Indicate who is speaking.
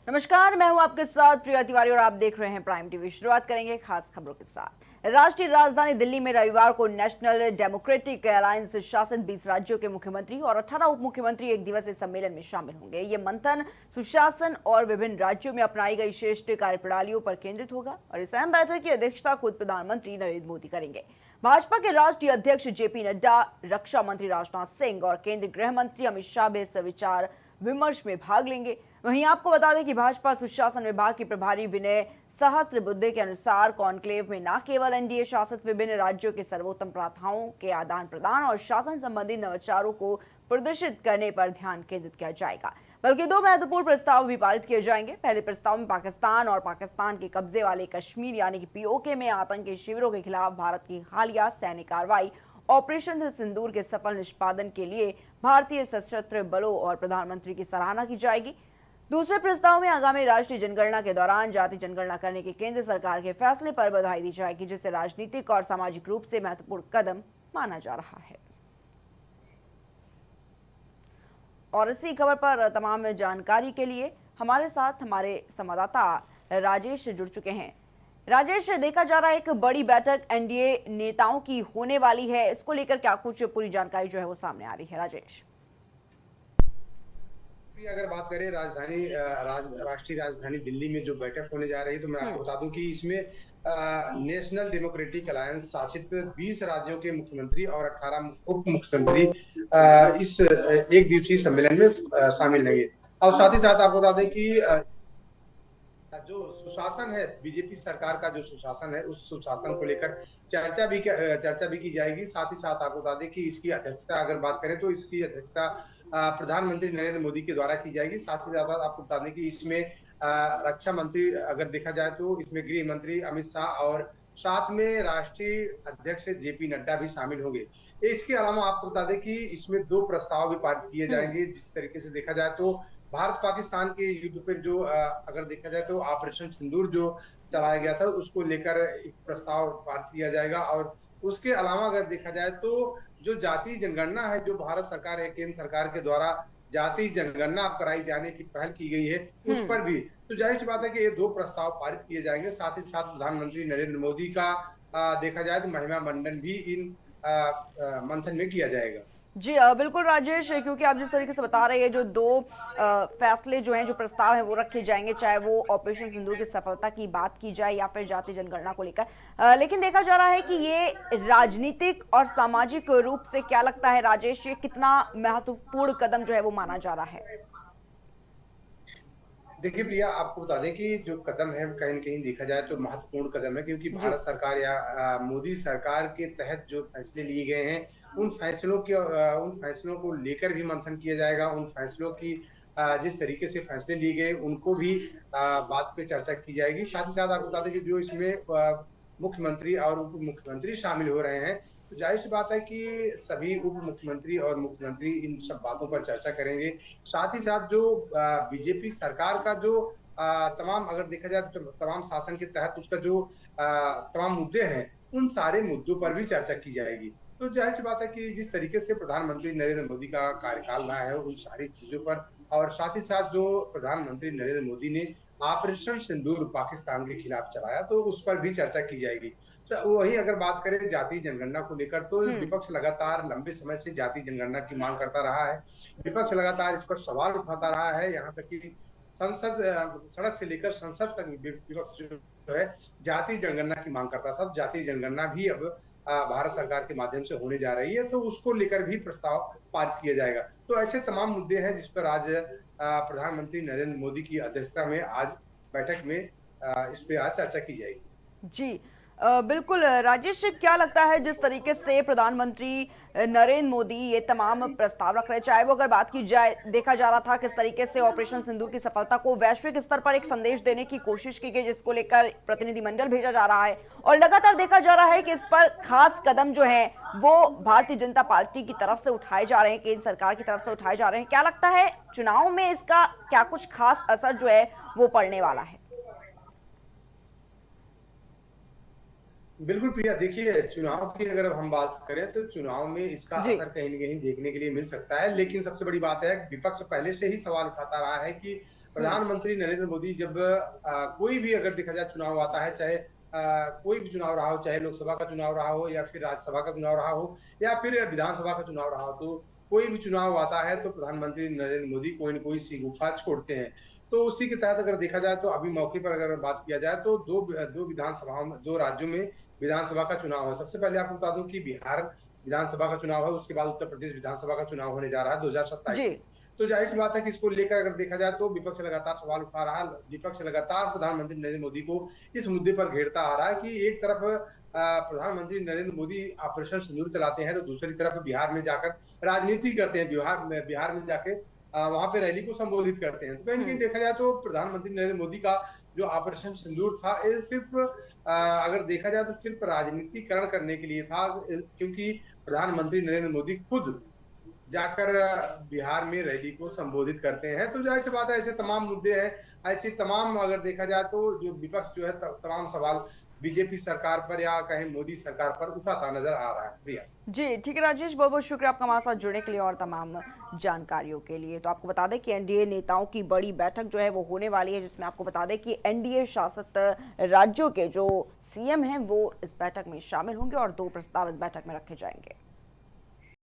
Speaker 1: नमस्कार, मैं हूं आपके साथ प्रिया तिवारी और आप देख रहे हैं प्राइम टीवी। शुरुआत करेंगे खास खबरों के साथ। राष्ट्रीय राजधानी दिल्ली में रविवार को नेशनल डेमोक्रेटिक अलायंस शासित 20 राज्यों के मुख्यमंत्री और 18 उप मुख्यमंत्री एक दिवसीय सम्मेलन में शामिल होंगे। ये मंथन सुशासन और विभिन्न राज्यों में अपनाई गई श्रेष्ठ कार्यप्रणालियों पर केंद्रित होगा और इस अहम बैठक की अध्यक्षता खुद प्रधानमंत्री नरेंद्र मोदी करेंगे। भाजपा के राष्ट्रीय अध्यक्ष जेपी नड्डा, रक्षा मंत्री राजनाथ सिंह और केंद्रीय गृह मंत्री अमित शाह भी इस विचार विमर्श में भाग लेंगे। वहीं आपको बता दें कि भाजपा सुशासन विभाग की प्रभारी विनय सहस्त्रबुद्धे के अनुसार कॉन्क्लेव में न केवल एनडीए शासित विभिन्न राज्यों के सर्वोत्तम प्रथाओं के आदान प्रदान और शासन संबंधी नवाचारों को प्रदर्शित करने पर ध्यान केंद्रित किया जाएगा, बल्कि दो महत्वपूर्ण प्रस्ताव भी पारित किए जाएंगे। पहले प्रस्ताव में पाकिस्तान और पाकिस्तान के कब्जे वाले कश्मीर यानी कि पीओके में आतंकी शिविरों के खिलाफ भारत की हालिया सैन्य कार्रवाई ऑपरेशन सिंदूर के सफल निष्पादन के लिए भारतीय सशस्त्र बलों और प्रधानमंत्री की सराहना की जाएगी। दूसरे प्रस्ताव में आगामी राष्ट्रीय जनगणना के दौरान जाति जनगणना करने के केंद्र सरकार के फैसले पर बधाई दी जाएगी, जिसे राजनीतिक और सामाजिक रूप से महत्वपूर्ण कदम माना जा रहा है। और इसी खबर पर तमाम जानकारी के लिए हमारे साथ हमारे संवाददाता राजेश जुड़ चुके हैं। राजेश, देखा जा रहा है एक बड़ी बैठक एनडीए नेताओं की होने वाली है, इसको लेकर क्या कुछ पूरी जानकारी जो है वो सामने आ रही है? राजेश,
Speaker 2: अगर बात करें राष्ट्रीय राजधानी दिल्ली में जो बैठक होने जा रही है, तो मैं आपको बता दूं कि इसमें नेशनल डेमोक्रेटिक अलायंस शासित 20 राज्यों के मुख्यमंत्री और 18 उप मुख्यमंत्री इस एक दिवसीय सम्मेलन में शामिल रहेंगे। और साथ ही साथ आपको बता दें कि जो सुशासन है, बीजेपी सरकार का जो सुशासन है, उस सुशासन को लेकर चर्चा भी की जाएगी। साथ ही साथ आपको बता दें कि इसकी अध्यक्षता अगर बात करें तो इसकी अध्यक्षता प्रधानमंत्री नरेंद्र मोदी के द्वारा की जाएगी। साथ ही साथ आपको बता दें कि इसमें रक्षा मंत्री अगर देखा जाए तो इसमें गृह मंत्री अमित शाह और साथ में राष्ट्रीय अध्यक्ष जेपी नड्डा भी शामिल होंगे। इसके अलावा आपको बता दें कि इसमें दो प्रस्ताव भी पारित किए जाएंगे। जिस तरीके से देखा जाए तो भारत पाकिस्तान के युद्ध पर जो अगर देखा जाए तो ऑपरेशन सिंदूर जो चलाया गया था, उसको लेकर एक प्रस्ताव पारित किया जाएगा। और उसके अलावा अगर देखा जाए तो जो जातीय जनगणना है, जो भारत सरकार है, केंद्र सरकार के द्वारा जातीय जनगणना कराई जाने की पहल की गई है, उस पर भी तो जाहिर सी बात है कि ये दो प्रस्ताव पारित किए जाएंगे। साथ ही साथ प्रधानमंत्री नरेंद्र मोदी का देखा जाए तो महिमा मंडन भी इन मंथन में किया जाएगा।
Speaker 1: जी बिल्कुल राजेश, क्योंकि आप जिस तरीके से बता रहे हैं जो दो फैसले जो हैं, जो प्रस्ताव है वो रखे जाएंगे, चाहे वो ऑपरेशन सिंदूर की सफलता की बात की जाए या फिर जाति जनगणना को लेकर, लेकिन देखा जा रहा है कि ये राजनीतिक और सामाजिक रूप से क्या लगता है राजेश, ये कितना महत्वपूर्ण कदम जो है वो माना जा रहा है?
Speaker 2: देखिए प्रिया, आपको बता दें कि जो कदम है कहीं न कहीं देखा जाए तो महत्वपूर्ण कदम है, क्योंकि
Speaker 1: जी
Speaker 2: भारत सरकार या मोदी सरकार के तहत जो फैसले लिए गए हैं, उन फैसलों को लेकर भी मंथन किया जाएगा। उन फैसलों की जिस तरीके से फैसले लिए गए उनको भी बात पे चर्चा की जाएगी। साथ ही साथ आपको बता दें कि जो इसमें मुख्यमंत्री और उप मुख्यमंत्री शामिल हो रहे हैं, तो जाहिर सी बात है कि सभी उप मुख्यमंत्री और मुख्यमंत्री इन सब बातों पर चर्चा करेंगे। साथ ही साथ जो बीजेपी सरकार का जो तमाम अगर देखा जाए तो तमाम शासन के तहत उसका जो तमाम मुद्दे हैं, उन सारे मुद्दों पर भी चर्चा की जाएगी। तो जाहिर सी बात है कि जिस तरीके से प्रधानमंत्री नरेंद्र मोदी का कार्यकाल रहा है, उन सारी चीजों पर और साथ ही साथ जो प्रधानमंत्री नरेंद्र मोदी ने ऑपरेशन सिंदूर पाकिस्तान के खिलाफ चलाया, तो उस पर भी चर्चा की जाएगी। तो वही अगर बात करें जातीय जनगणना को लेकर, तो विपक्ष लगातार लंबे समय से जातीय जनगणना की मांग करता रहा है। विपक्ष लगातार इस पर सवाल उठाता रहा है, यहाँ तक कि सड़क से लेकर संसद तक विपक्ष जो है जातीय जनगणना की मांग करता था। जातीय जनगणना भी अब भारत सरकार के माध्यम से होने जा रही है, तो उसको लेकर भी प्रस्ताव पारित किया जाएगा। तो ऐसे तमाम मुद्दे हैं जिस पर आज प्रधानमंत्री नरेंद्र मोदी की अध्यक्षता में आज बैठक में इस पे आज चर्चा की जाएगी।
Speaker 1: जी बिल्कुल राजेश, क्या लगता है जिस तरीके से प्रधानमंत्री नरेंद्र मोदी ये तमाम प्रस्ताव रख रहे हैं, चाहे वो अगर बात की जाए, देखा जा रहा था किस तरीके से ऑपरेशन सिंदूर की सफलता को वैश्विक स्तर पर एक संदेश देने की कोशिश की गई, जिसको लेकर प्रतिनिधिमंडल भेजा जा रहा है और लगातार देखा जा रहा है कि इस पर खास कदम जो है वो भारतीय जनता पार्टी की तरफ से उठाए जा रहे हैं, केंद्र सरकार की तरफ से उठाए जा रहे हैं। क्या लगता है चुनाव में इसका क्या कुछ खास असर जो है वो पड़ने वाला है?
Speaker 2: बिल्कुल प्रिया, देखिए चुनाव की अगर हम बात करें तो चुनाव में इसका
Speaker 1: जी
Speaker 2: असर कहीं न कहीं देखने के लिए मिल सकता है। लेकिन सबसे बड़ी बात है, विपक्ष पहले से ही सवाल उठाता रहा है कि प्रधानमंत्री नरेंद्र मोदी जब कोई भी अगर देखा जाए चुनाव आता है, चाहे कोई भी चुनाव रहा हो, चाहे लोकसभा का चुनाव रहा हो या फिर राज्यसभा का चुनाव रहा हो या फिर विधानसभा का चुनाव रहा हो, तो कोई भी चुनाव आता है तो प्रधानमंत्री नरेंद्र मोदी कोई न कोई सी गुफा छोड़ते हैं। तो उसी के तहत अगर देखा जाए तो अभी मौके पर अगर बात किया जाए तो दो विधानसभाओं में, दो राज्यों में विधानसभा का चुनाव है। सबसे पहले आपको बता दूं कि बिहार विधानसभा का चुनाव है, उसके बाद उत्तर प्रदेश विधानसभा का चुनाव होने जा रहा है 2027
Speaker 1: जी।
Speaker 2: में। तो जाहिर सी बात है कि इसको लेकर अगर देखा जाए तो विपक्ष लगातार सवाल उठा रहा है, विपक्ष लगातार प्रधानमंत्री नरेंद्र मोदी को इस मुद्दे पर घेरता आ रहा है कि एक तरफ प्रधानमंत्री नरेंद्र मोदी ऑपरेशन सिंदूर चलाते हैं तो दूसरी तरफ बिहार में जाकर राजनीति करते हैं, बिहार में जाके वहां पे रैली को संबोधित करते हैं। तो कहीं ना कहीं देखा जाए तो प्रधानमंत्री नरेंद्र मोदी का जो ऑपरेशन सिंदूर था, ये सिर्फ अगर देखा जाए तो सिर्फ राजनीतिकरण करने के लिए था, क्योंकि प्रधानमंत्री नरेंद्र मोदी खुद जाकर बिहार में रैली को संबोधित करते हैं। तो जाहिर सी बात है, ऐसे तमाम मुद्दे हैं, ऐसे तमाम अगर देखा जाए तो जो विपक्ष जो है तमाम सवाल बीजेपी सरकार पर या कहीं मोदी सरकार पर उठाता नजर आ रहा है। प्रिया
Speaker 1: जी ठीक है राजेश, बहुत बहुत शुक्रिया आपका हमारे साथ जुड़ने के लिए और तमाम जानकारियों के लिए। तो आपको बता दें कि एनडीए नेताओं की बड़ी बैठक जो है वो होने वाली है, जिसमें आपको बता दें कि एनडीए शासित राज्यों के जो सीएम हैं वो इस बैठक में शामिल होंगे और 2 प्रस्ताव इस बैठक में रखे जाएंगे।